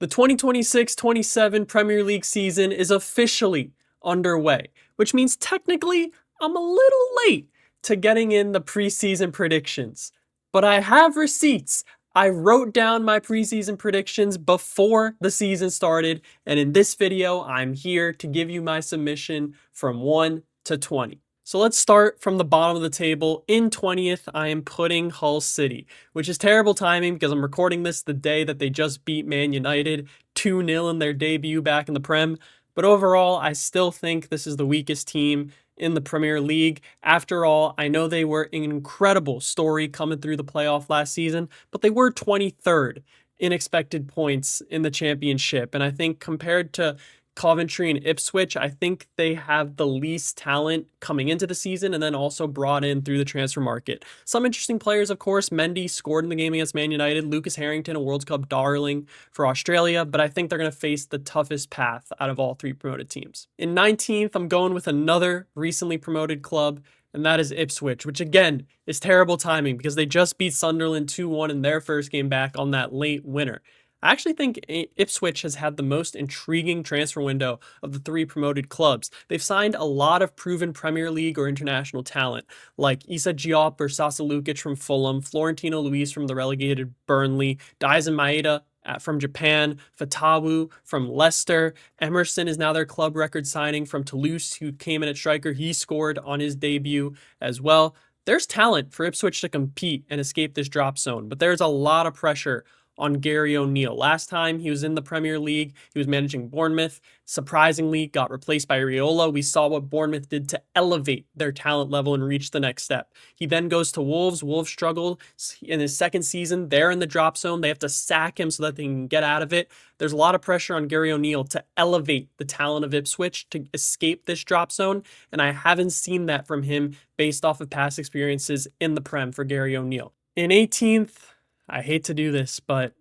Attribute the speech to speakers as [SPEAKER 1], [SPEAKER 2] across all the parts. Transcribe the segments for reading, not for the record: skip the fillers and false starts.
[SPEAKER 1] The 2026-27 Premier League season is officially underway, which means technically I'm a little late to getting in the preseason predictions. But I have receipts. I wrote down my preseason predictions before the season started, and in this video, I'm here to give you my submission from 1 to 20. So let's start from the bottom of the table. In 20th, I am putting Hull City, which is terrible timing because I'm recording this the day that they just beat Man United 2-0 in their debut back in the Prem. But overall, I still think this is the weakest team in the Premier League. After all, I know they were an incredible story coming through the playoff last season, but they were 23rd in expected points in the championship. And I think compared to Coventry and Ipswich, I think they have the least talent coming into the season and then also brought in through the transfer market. Some interesting players, of course. Mendy scored in the game against Man United. Lucas Harrington, a World Cup darling for Australia, but I think they're going to face the toughest path out of all three promoted teams. In 19th, I'm going with another recently promoted club, and that is Ipswich, which again is terrible timing because they just beat Sunderland 2-1 in their first game back on that late winner. I actually think Ipswich has had the most intriguing transfer window of the three promoted clubs. They've signed a lot of proven Premier League or international talent, like Issa Diop or Sasa Lukic from Fulham, Florentino Luis from the relegated Burnley, Daisen Maeda from Japan, Fatawu from Leicester. Emerson is now their club record signing from Toulouse, who came in at striker. He scored on his debut as well. There's talent for Ipswich to compete and escape this drop zone, but there's a lot of pressure on Gary O'Neill. Last time he was in the Premier League, he was managing Bournemouth. Surprisingly, got replaced by Areola. We saw what Bournemouth did to elevate their talent level and reach the next step. He then goes to Wolves. Wolves struggled in his second season. They're in the drop zone. They have to sack him so that they can get out of it. There's a lot of pressure on Gary O'Neill to elevate the talent of Ipswich to escape this drop zone, and I haven't seen that from him based off of past experiences in the Prem for Gary O'Neill. In 18th, I hate to do this, but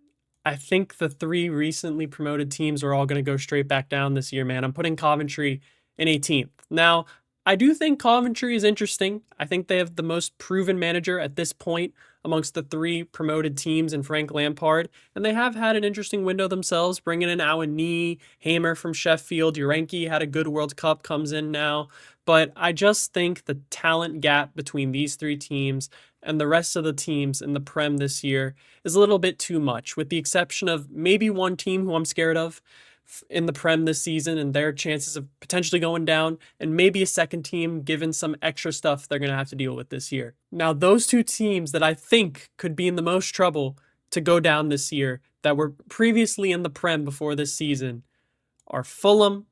[SPEAKER 1] I think the three recently promoted teams are all going to go straight back down this year, man. I'm putting Coventry in 18th. Now, I do think Coventry is interesting. I think they have the most proven manager at this point amongst the three promoted teams in Frank Lampard, and they have had an interesting window themselves, bringing in Awani, Hamer from Sheffield, Urenki had a good World Cup, comes in now. But I just think the talent gap between these three teams and the rest of the teams in the Prem this year is a little bit too much, with the exception of maybe one team who I'm scared of in the Prem this season and their chances of potentially going down, and maybe a second team given some extra stuff they're going to have to deal with this year. Now, those two teams that I think could be in the most trouble to go down this year that were previously in the Prem before this season are Fulham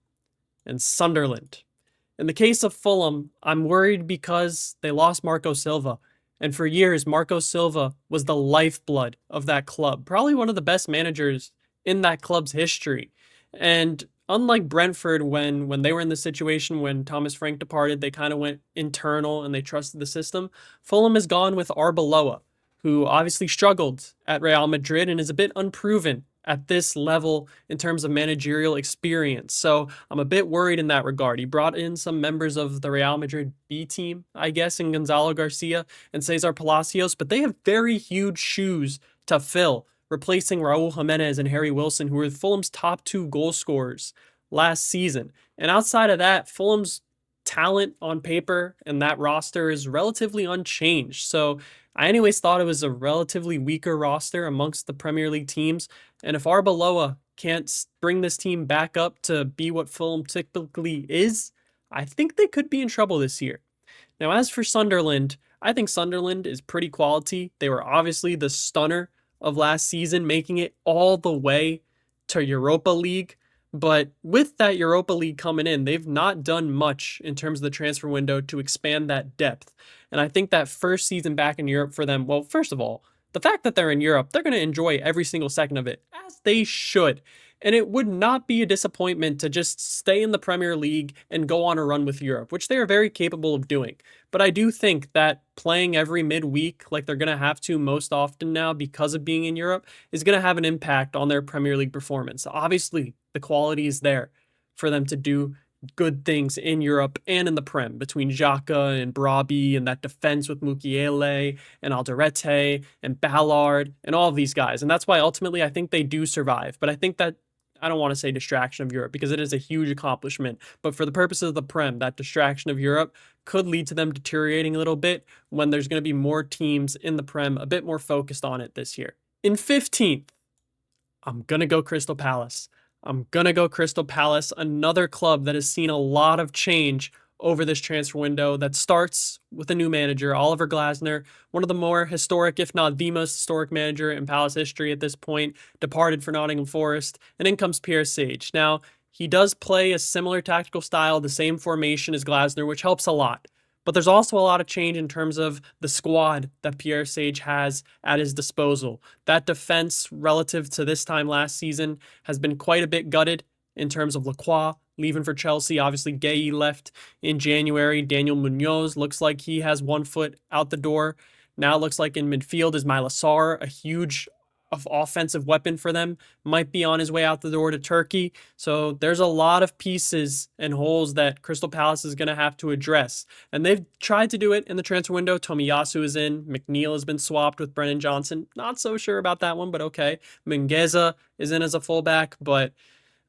[SPEAKER 1] and Sunderland. In the case of Fulham, I'm worried because they lost Marco Silva. And for years, Marco Silva was the lifeblood of that club. Probably one of the best managers in that club's history. And unlike Brentford, when they were in the situation when Thomas Frank departed, they kind of went internal and they trusted the system. Fulham has gone with Arbeloa, who obviously struggled at Real Madrid and is a bit unproven at this level in terms of managerial experience. So I'm a bit worried in that regard. He brought in some members of the Real Madrid B team, I guess, in Gonzalo Garcia and Cesar Palacios, but they have very huge shoes to fill, replacing Raul Jimenez and Harry Wilson, who were Fulham's top two goal scorers last season. And outside of that, Fulham's talent on paper and that roster is relatively unchanged. So I anyways thought it was a relatively weaker roster amongst the Premier League teams. And if Arbeloa can't bring this team back up to be what Fulham typically is, I think they could be in trouble this year. Now, as for Sunderland, I think Sunderland is pretty quality. They were obviously the stunner of last season, making it all the way to Europa League. But with that Europa League coming in, they've not done much in terms of the transfer window to expand that depth. And I think that first season back in Europe for them, well, first of all, the fact that they're in Europe, they're going to enjoy every single second of it, as they should. And it would not be a disappointment to just stay in the Premier League and go on a run with Europe, which they are very capable of doing. But I do think that playing every midweek, like they're going to have to most often now because of being in Europe, is going to have an impact on their Premier League performance. Obviously, the quality is there for them to do good things in Europe and in the Prem between Xhaka and Brabi and that defense with Mukiele and Alderete and Ballard and all of these guys. And that's why ultimately I think they do survive. But I think that I don't want to say distraction of Europe because it is a huge accomplishment. But for the purposes of the Prem, that distraction of Europe could lead to them deteriorating a little bit when there's going to be more teams in the Prem a bit more focused on it this year. In 15th, I'm going to go Crystal Palace. I'm going to go Crystal Palace, another club that has seen a lot of change over this transfer window that starts with a new manager, Oliver Glasner, one of the more historic, if not the most historic manager in Palace history at this point, departed for Nottingham Forest, and in comes Pierre Sage. Now, he does play a similar tactical style, the same formation as Glasner, which helps a lot. But there's also a lot of change in terms of the squad that Pierre Sage has at his disposal. That defense, relative to this time last season, has been quite a bit gutted in terms of Lacroix leaving for Chelsea. Obviously, Gueye left in January. Daniel Munoz looks like he has one foot out the door. Now it looks like in midfield is Myla Sarr, a huge offensive weapon for them, might be on his way out the door to Turkey. So there's a lot of pieces and holes that Crystal Palace is going to have to address. And they've tried to do it in the transfer window. Tomiyasu is in. McNeil has been swapped with Brennan Johnson. Not so sure about that one, but okay. Mingueza is in as a fullback, but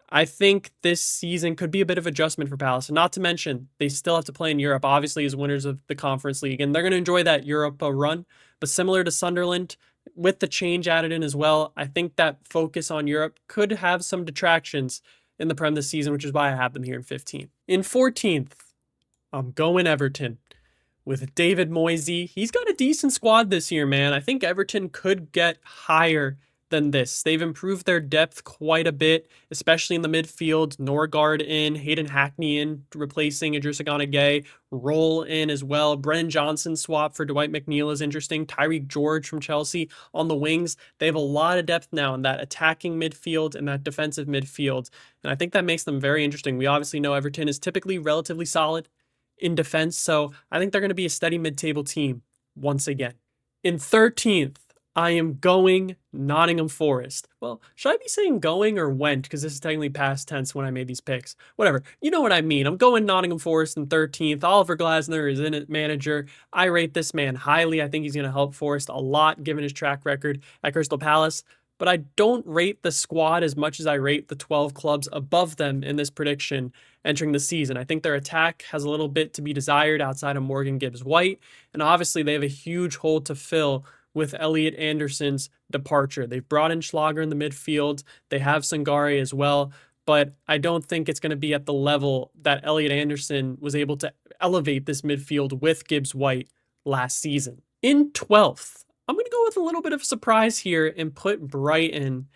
[SPEAKER 1] I think this season could be a bit of adjustment for Palace. And not to mention, they still have to play in Europe, obviously, as winners of the Conference League. And they're going to enjoy that Europa run. But similar to Sunderland, with the change added in as well, I think that focus on Europe could have some detractions in the Prem this season, which is why I have them here in 15th. In 14th, I'm going Everton. With David Moyes, he's got a decent squad this year, man. I think Everton could get higher than this. They've improved their depth quite a bit, especially in the midfield. Norgard in, Hayden Hackney in, replacing Idrissa Gana Gueye. Roll in as well. Brennan Johnson swap for Dwight McNeil is interesting. Tyreek George from Chelsea on the wings. They have a lot of depth now in that attacking midfield and that defensive midfield. And I think that makes them very interesting. We obviously know Everton is typically relatively solid in defense, so I think they're going to be a steady mid-table team once again. In 13th, I am going Nottingham Forest. Well, should I be saying going or went? Because this is technically past tense when I made these picks. Whatever. You know what I mean. I'm going Nottingham Forest in 13th. Oliver Glasner is in it, manager. I rate this man highly. I think he's going to help Forest a lot given his track record at Crystal Palace. But I don't rate the squad as much as I rate the 12 clubs above them in this prediction entering the season. I think their attack has a little bit to be desired outside of Morgan Gibbs-White. And obviously they have a huge hole to fill with Elliot Anderson's departure. They've brought in Schlager in the midfield. They have Sangare as well, but I don't think it's going to be at the level that Elliot Anderson was able to elevate this midfield with Gibbs-White last season. In 12th, I'm going to go with a little bit of a surprise here and put Brighton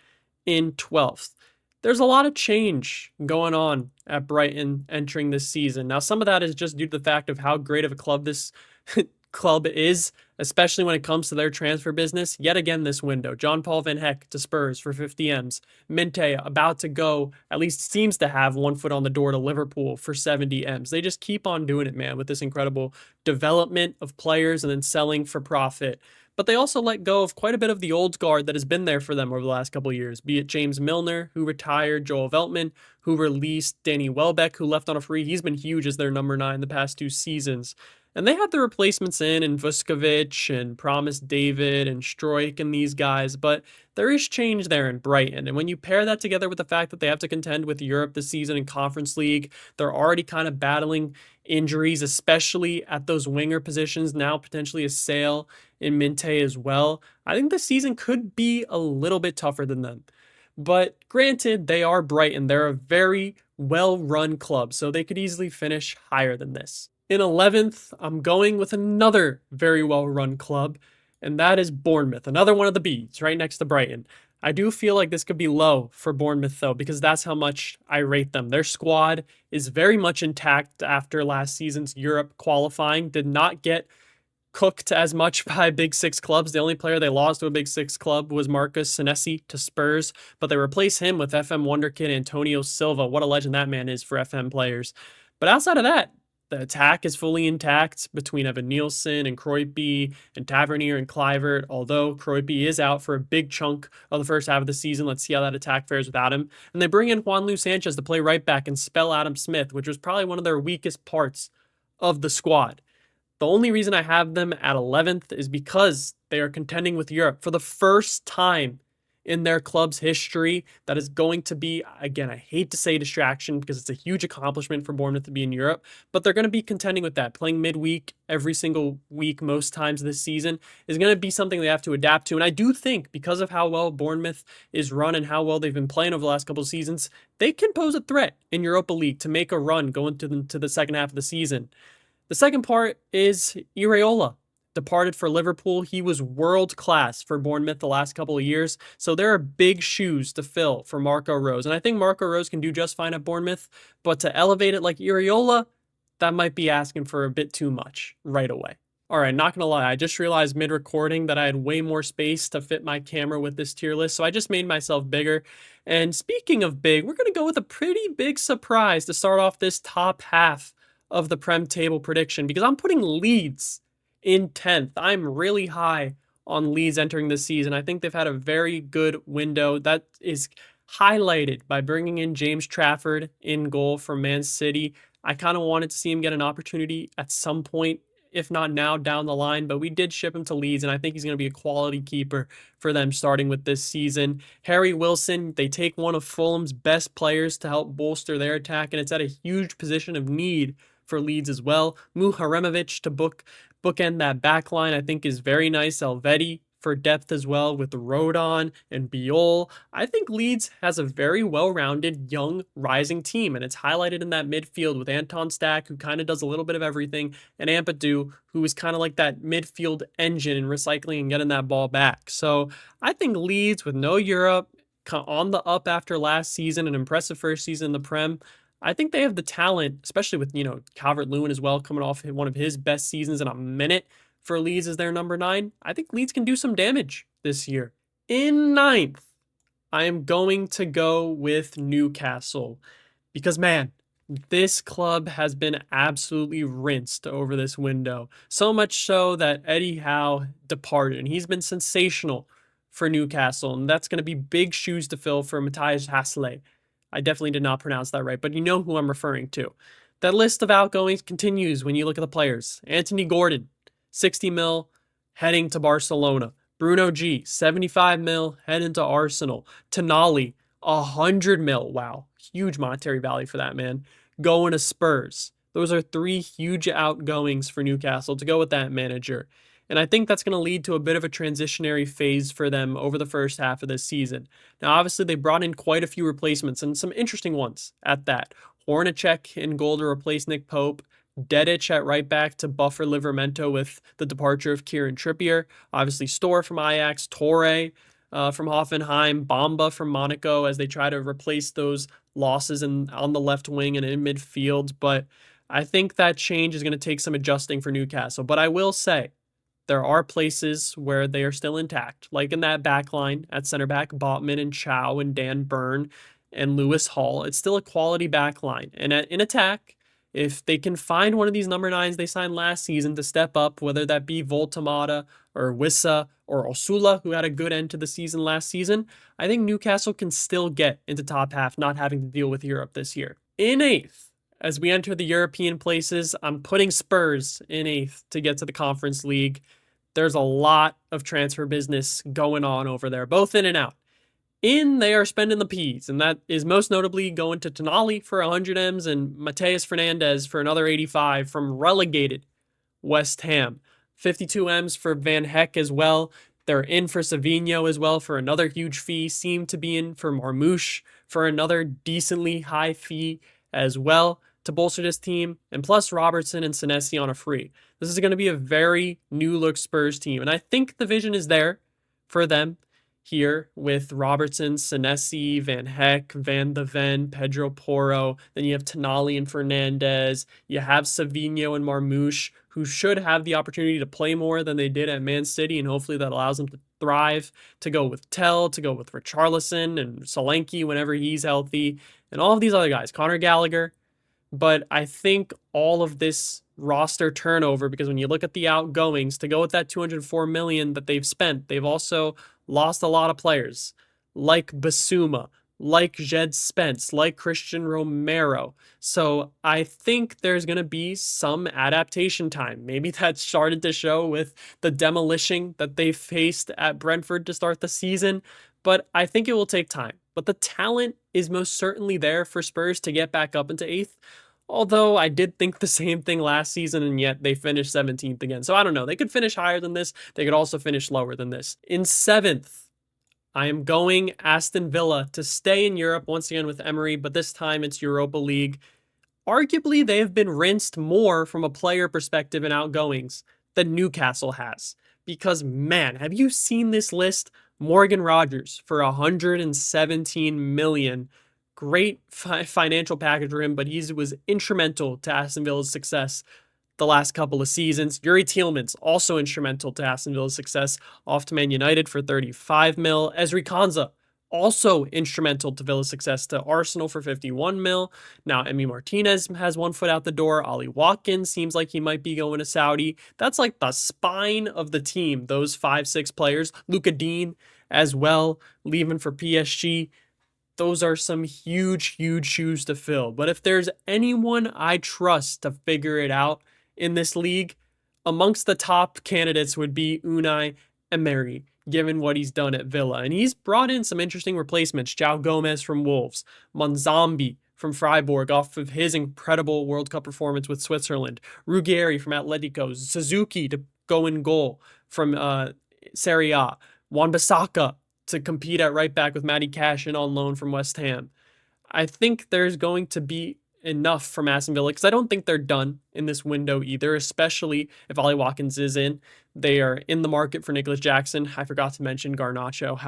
[SPEAKER 1] in 12th. There's a lot of change going on at Brighton entering this season. Now, some of that is just due to the fact of how great of a club this club is, especially when it comes to their transfer business. Yet again this window, John Paul Van Heck to Spurs for 50 M's. Minte about to go, at least seems to have one foot on the door to Liverpool for 70 M's. They just keep on doing it, man, with this incredible development of players and then selling for profit. But they also let go of quite a bit of the old guard that has been there for them over the last couple of years, be it James Milner, who retired, Joel Veltman, who released Danny Welbeck, who left on a free. He's been huge as their number 9 the past 2 seasons. And they had the replacements in Vuskovic and Promise David and Stroik and these guys, but there is change there in Brighton. And when you pair that together with the fact that they have to contend with Europe this season in Conference League, they're already kind of battling injuries, especially at those winger positions, now potentially a Sale in Minte as well. I think the season could be a little bit tougher than them. But granted, they are Brighton. They're a very well-run club, so they could easily finish higher than this. In 11th, I'm going with another very well-run club, and that is Bournemouth, another one of the Bs right next to Brighton. I do feel like this could be low for Bournemouth, though, because that's how much I rate them. Their squad is very much intact after last season's Europe qualifying, did not get cooked as much by Big Six clubs. The only player they lost to a Big Six club was Marcus Senesi to Spurs, but they replaced him with FM wonderkid Antonio Silva. What a legend that man is for FM players. But outside of that, The attack is fully intact between Evan Nielsen and Kreupe and Tavernier and Clivert, although Kreupe is out for a big chunk of the first half of the season. Let's see how that attack fares without him. And they bring in Juanlu Sanchez to play right back and spell Adam Smith, which was probably one of their weakest parts of the squad. The only reason I have them at 11th is because they are contending with Europe for the first time in their club's history. That is going to be, again, I hate to say distraction because it's a huge accomplishment for Bournemouth to be in Europe, but they're going to be contending with that. Playing midweek every single week most times this season is going to be something they have to adapt to. And I do think because of how well Bournemouth is run and how well they've been playing over the last couple of seasons, they can pose a threat in Europa League to make a run going to the second half of the season. The second part is Iraola. Departed for Liverpool. He was world class for Bournemouth the last couple of years. So there are big shoes to fill for Marco Rose. And I think Marco Rose can do just fine at Bournemouth. But to elevate it like Iraola, that might be asking for a bit too much right away. All right, not going to lie. I just realized mid-recording that I had way more space to fit my camera with this tier list. So I just made myself bigger. And speaking of big, we're going to go with a pretty big surprise to start off this top half of the Prem table prediction. Because I'm putting Leeds in 10th. I'm really high on Leeds entering this season. I think they've had a very good window that is highlighted by bringing in James Trafford in goal from Man City. I kind of wanted to see him get an opportunity at some point, if not now, down the line, but we did ship him to Leeds, and I think he's going to be a quality keeper for them starting with this season. Harry Wilson, they take one of Fulham's best players to help bolster their attack, and it's at a huge position of need for Leeds as well. Muharemovic to bookend that back line, I think, is very nice. Elvedi for depth as well with Rodon and Biol. I think Leeds has a very well-rounded, young, rising team, and it's highlighted in that midfield with Anton Stack, who kind of does a little bit of everything, and Ampadu, who is kind of like that midfield engine in recycling and getting that ball back. So I think Leeds, with no Europe, on the up after last season, an impressive first season in the Prem, I think they have the talent, especially with, Calvert-Lewin as well, coming off one of his best seasons in a minute for Leeds as their number 9. I think Leeds can do some damage this year. In 9th, I am going to go with Newcastle because, man, this club has been absolutely rinsed over this window. So much so that Eddie Howe departed, and he's been sensational for Newcastle, and that's going to be big shoes to fill for Matthias Hasley. I definitely did not pronounce that right, but you know who I'm referring to. That list of outgoings continues when you look at the players. Anthony Gordon, 60 mil, heading to Barcelona. Bruno G, 75 mil, heading to Arsenal. Tonali, 100 mil. Wow, huge monetary value for that man. Going to Spurs. Those are 3 huge outgoings for Newcastle to go with that manager. And I think that's going to lead to a bit of a transitionary phase for them over the first half of this season. Now, obviously, they brought in quite a few replacements and some interesting ones at that. Hornacek in goal to replace Nick Pope. Dedic at right back to buffer Livramento with the departure of Kieran Trippier. Obviously, Storr from Ajax. Torre from Hoffenheim. Bamba from Monaco as they try to replace those losses on the left wing and in midfield. But I think that change is going to take some adjusting for Newcastle. But I will say, there are places where they are still intact, like in that back line at center back, Botman and Chow and Dan Burn and Lewis Hall. It's still a quality back line. And in attack, if they can find one of these number 9s they signed last season to step up, whether that be Voltamata or Wissa or Osula, who had a good end to the season last season, I think Newcastle can still get into top half, not having to deal with Europe this year. In 8th, as we enter the European places, I'm putting Spurs in 8th to get to the Conference League. There's a lot of transfer business going on over there, both in and out. In, they are spending the P's, and that is most notably going to Tonali for 100 M's and Mateus Fernandez for another 85 from relegated West Ham. 52 M's for Van Heck as well. They're in for Savinho as well for another huge fee. Seem to be in for Marmouche for another decently high fee as well to bolster this team, and plus Robertson and Senesi on a free. This is going to be a very new-look Spurs team, and I think the vision is there for them here with Robertson, Senesi, Van Heck, Van de Ven, Pedro Porro. Then you have Tonali and Fernandez. You have Savinho and Marmouche, who should have the opportunity to play more than they did at Man City, and hopefully that allows them to thrive, to go with Tell, to go with Richarlison and Solanke whenever he's healthy, and all of these other guys. Conor Gallagher. But I think all of this roster turnover, because when you look at the outgoings to go with that 204 million that they've spent, they've also lost a lot of players like Basuma, like Jed Spence, like Christian Romero. So I think there's going to be some adaptation time. Maybe that started to show with the demolition that they faced at Brentford to start the season, but I think it will take time. But the talent is most certainly there for Spurs to get back up into eighth. Although I did think the same thing last season, and yet they finished 17th again. So I don't know. They could finish higher than this. They could also finish lower than this. In seventh, I am going Aston Villa to stay in Europe once again with Emery, but this time it's Europa League. Arguably, they have been rinsed more from a player perspective in outgoings than Newcastle has. Because, man, have you seen this list? Morgan Rogers for 117 million. Great financial package for him, but he was instrumental to Aston Villa's success the last couple of seasons. Yuri Tielemans, also instrumental to Aston Villa's success, off to Man United for 35 mil. Ezri Konsa, also instrumental to Villa's success, to Arsenal for 51 mil. Now, Emi Martinez has one foot out the door. Ollie Watkins seems like he might be going to Saudi. That's like the spine of the team, those 5-6 players. Luka Dean as well, leaving for PSG. Those are some huge, huge shoes to fill. But if there's anyone I trust to figure it out in this league, amongst the top candidates would be Unai Emery, given what he's done at Villa. And he's brought in some interesting replacements. João Gomez from Wolves, Monzambi from Freiburg off of his incredible World Cup performance with Switzerland, Ruggieri from Atletico, Suzuki to go in goal from Serie A, Wan-Bissaka to compete at right back with Matty Cash in on loan from West Ham. I think there's going to be enough from Aston Villa because I don't think they're done in this window either, especially if Ollie Watkins is in. They are in the market for Nicholas Jackson. I forgot to mention Garnacho.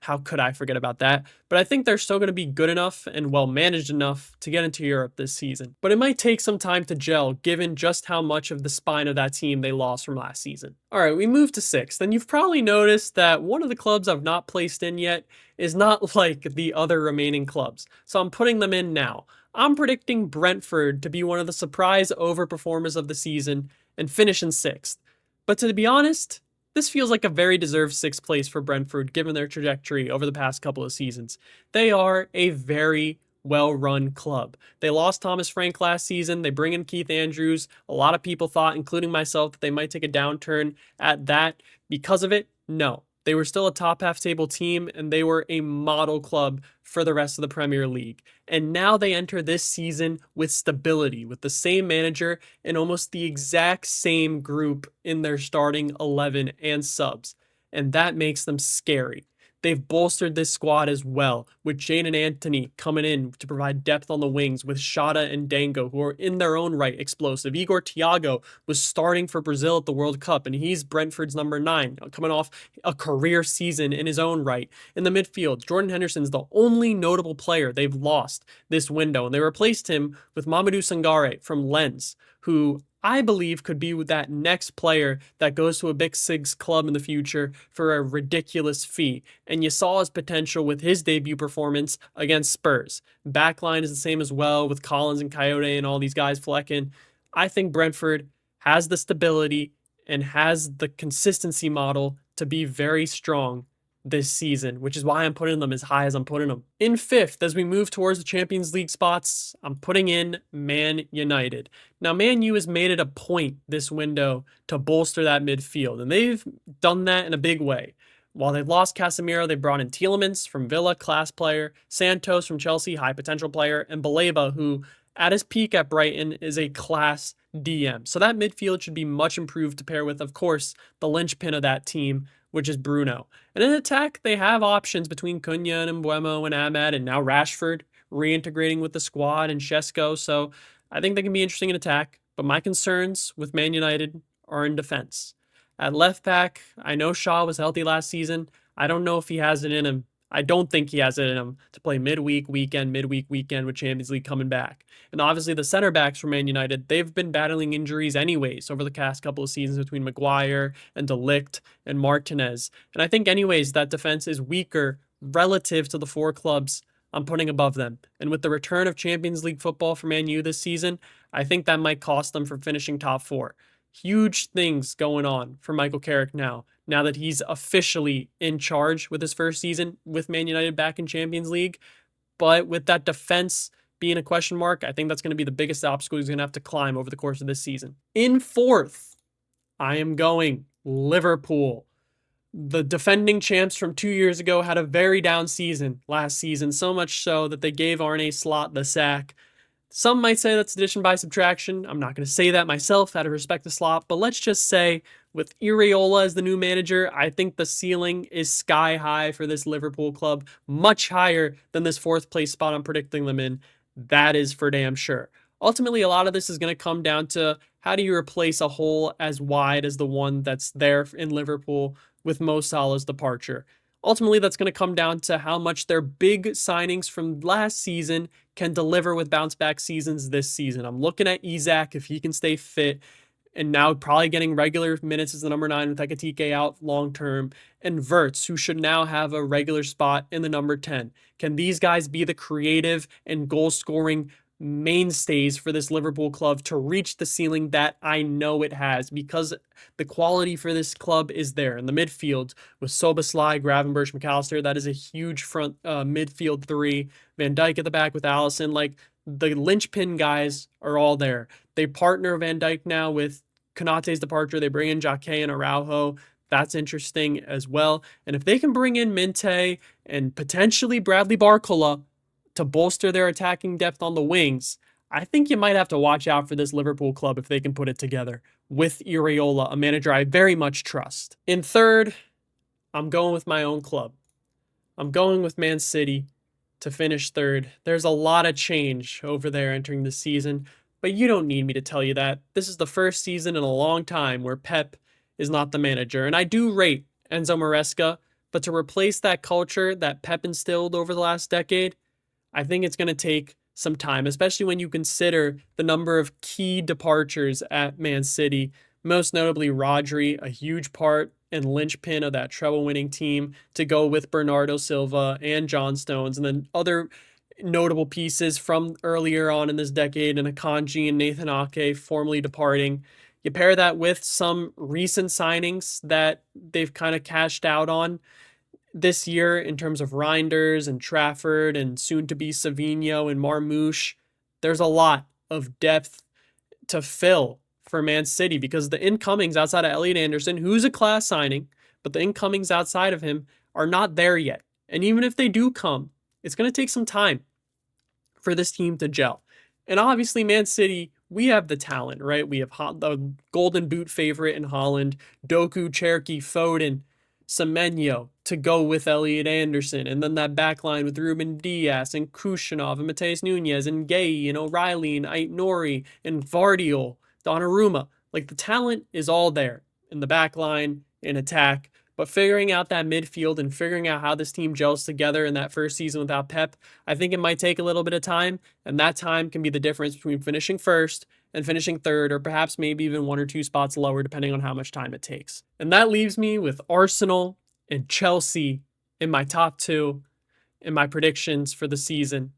[SPEAKER 1] How could I forget about that? But I think they're still going to be good enough and well managed enough to get into Europe this season. But it might take some time to gel given just how much of the spine of that team they lost from last season. All right, we move to sixth, and you've probably noticed that one of the clubs I've not placed in yet is not like the other remaining clubs. So I'm putting them in now. I'm predicting Brentford to be one of the surprise overperformers of the season and finish in sixth. But to be honest, this feels like a very deserved sixth place for Brentford given their trajectory over the past couple of seasons. They are a very well-run club. They lost Thomas Frank last season. They bring in Keith Andrews. A lot of people thought, including myself, that they might take a downturn at that. Because of it, no. They were still a top half table team, and they were a model club for the rest of the Premier League. And now they enter this season with stability, with the same manager and almost the exact same group in their starting 11 and subs. And that makes them scary. They've bolstered this squad as well, with Jane and Anthony coming in to provide depth on the wings, with Shada and Dango, who are in their own right explosive. Igor Thiago was starting for Brazil at the World Cup, and he's Brentford's number 9, coming off a career season in his own right. In the midfield, Jordan Henderson's the only notable player they've lost this window, and they replaced him with Mamadou Sangare from Lens, who I believe could be that next player that goes to a Big Six club in the future for a ridiculous fee. And you saw his potential with his debut performance against Spurs. Backline is the same as well with Collins and Coyote and all these guys flecking. I think Brentford has the stability and has the consistency model to be very strong this season, which is why I'm putting them as high as I'm putting them. In fifth, as we move towards the Champions League spots, I'm putting in Man United. Now, Man U has made it a point this window to bolster that midfield, and they've done that in a big way. While they've lost Casemiro, they brought in Tielemans from Villa, class player, Santos from Chelsea, high potential player, and Baleba, who at his peak at Brighton is a class DM. So that midfield should be much improved to pair with, of course, the linchpin of that team, which is Bruno. And in attack, they have options between Cunha and Mbeumo and Ahmad, and now Rashford reintegrating with the squad and Shesko. So I think they can be interesting in attack. But my concerns with Man United are in defense. At left back, I know Shaw was healthy last season. I don't know if he has it in him. I don't think he has it in him to play midweek weekend with Champions League coming back. And obviously the center backs for Man United, they've been battling injuries anyways over the past couple of seasons between Maguire and De Ligt and Martinez. And I think anyways that defense is weaker relative to the 4 clubs I'm putting above them. And with the return of Champions League football for Man U this season, I think that might cost them from finishing top four. Huge things going on for Michael Carrick now that he's officially in charge with his first season with Man United back in Champions League. But with that defense being a question mark, I think that's going to be the biggest obstacle he's going to have to climb over the course of this season. In fourth, I am going Liverpool. The defending champs from 2 years ago had a very down season last season, so much so that they gave Arne Slot the sack. Some might say that's addition by subtraction. I'm not going to say that myself out of respect to Slot, but let's just say with Iraola as the new manager, I think the ceiling is sky high for this Liverpool club, much higher than this fourth place spot I'm predicting them in. That is for damn sure. Ultimately, a lot of this is going to come down to how do you replace a hole as wide as the one that's there in Liverpool with Mo Salah's departure. Ultimately, that's going to come down to how much their big signings from last season can deliver with bounce back seasons this season. I'm looking at Isak if he can stay fit, and now probably getting regular minutes as the number 9 with Ekitike out long term, and Wirtz, who should now have a regular spot in the number 10. Can these guys be the creative and goal scoring mainstays for this Liverpool club to reach the ceiling that I know it has, because the quality for this club is there in the midfield with Szoboszlai, Gravenberch, McAllister. That is a huge front midfield three. Van Dijk at the back with Allison. Like, the linchpin guys are all there. They partner Van Dijk now with Konate's departure. They bring in Jake and Araujo. That's interesting as well. And if they can bring in Minte and potentially Bradley Barcola to bolster their attacking depth on the wings, I think you might have to watch out for this Liverpool club if they can put it together with Iraola, a manager I very much trust. In third, I'm going with my own club. I'm going with Man City to finish third. There's a lot of change over there entering the season, but you don't need me to tell you that. This is the first season in a long time where Pep is not the manager, and I do rate Enzo Maresca, but to replace that culture that Pep instilled over the last decade, I think it's going to take some time, especially when you consider the number of key departures at Man City, most notably Rodri, a huge part and linchpin of that treble-winning team, to go with Bernardo Silva and John Stones, and then other notable pieces from earlier on in this decade, and Akanji and Nathan Ake formally departing. You pair that with some recent signings that they've kind of cashed out on this year in terms of Reinders and Trafford and soon-to-be Savinho and Marmoush. There's a lot of depth to fill for Man City because the incomings outside of Elliot Anderson, who's a class signing, but the incomings outside of him are not there yet. And even if they do come, it's going to take some time for this team to gel. And obviously, Man City, we have the talent, right? We have the golden boot favorite in Holland, Doku, Cherki, Foden, Semenyo to go with Elliot Anderson, and then that back line with Ruben Dias and Khrushchev and Mateus Nunes and Gay and O'Reilly and Ait Nori and Vardiol, Donnarumma. Like, the talent is all there in the back line, in attack, but figuring out that midfield and figuring out how this team gels together in that first season without Pep, I think it might take a little bit of time, and that time can be the difference between finishing first and finishing third, or perhaps maybe even 1 or 2 spots lower, depending on how much time it takes. And that leaves me with Arsenal and Chelsea in my top 2 in my predictions for the season.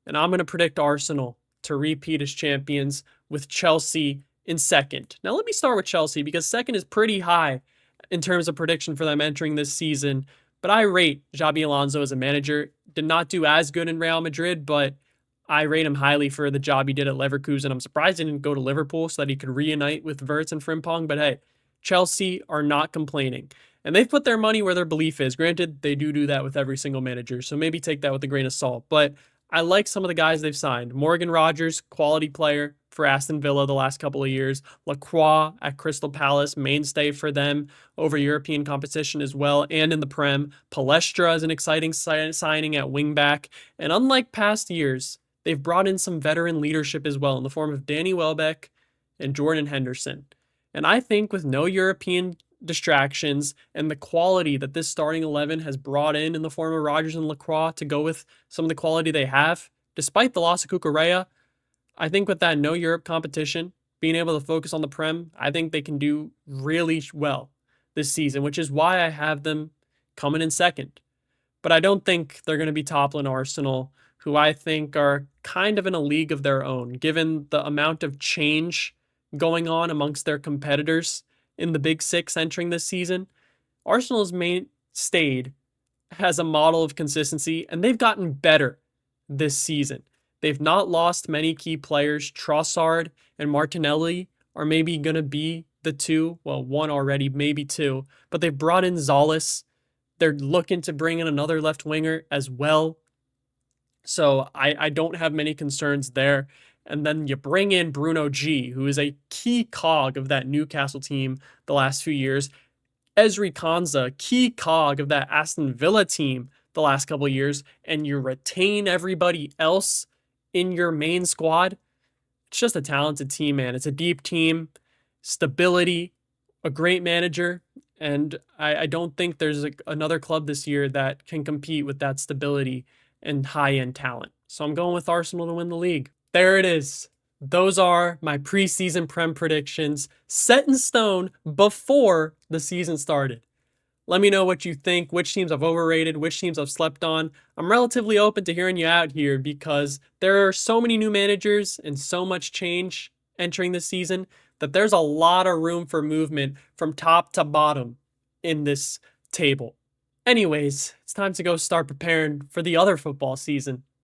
[SPEAKER 1] And I'm going to predict Arsenal to repeat as champions, with Chelsea in second. Now let me start with Chelsea, because second is pretty high in terms of prediction for them entering this season. But I rate Xabi Alonso as a manager. Did not do as good in Real Madrid, but I rate him highly for the job he did at Leverkusen. I'm surprised he didn't go to Liverpool so that he could reunite with Wirtz and Frimpong. But hey, Chelsea are not complaining. And they've put their money where their belief is. Granted, they do that with every single manager, so maybe take that with a grain of salt. But I like some of the guys they've signed. Morgan Rogers, quality player for Aston Villa the last couple of years. Lacroix at Crystal Palace, mainstay for them over European competition as well, and in the Prem. Palestra is an exciting signing at wingback. And unlike past years, they've brought in some veteran leadership as well in the form of Danny Welbeck and Jordan Henderson. And I think with no European distractions and the quality that this starting 11 has brought in the form of Rodgers and Lacroix to go with some of the quality they have, despite the loss of Cucurella, I think with that no Europe competition, being able to focus on the Prem, I think they can do really well this season, which is why I have them coming in second. but I don't think they're going to be toppling Arsenal, who I think are kind of in a league of their own, given the amount of change going on amongst their competitors in the Big Six entering this season. Arsenal's stayed has a model of consistency, and they've gotten better this season. They've not lost many key players. Trossard and Martinelli are maybe going to be the two. Well, one already, maybe two. But they've brought in Zales. They're looking to bring in another left winger as well. So I don't have many concerns there. And then you bring in Bruno G, who is a key cog of that Newcastle team the last few years. Ezri Konsa, key cog of that Aston Villa team the last couple of years, and you retain everybody else in your main squad. It's just a talented team, man. It's a deep team, stability, a great manager, and I don't think there's another club this year that can compete with that stability and high-end talent. So I'm going with Arsenal to win the league. There it is. Those are my preseason Prem predictions set in stone before the season started. Let me know what you think, which teams I've overrated, which teams I've slept on. I'm relatively open to hearing you out here because there are so many new managers and so much change entering this season that there's a lot of room for movement from top to bottom in this table. Anyways, it's time to go start preparing for the other football season.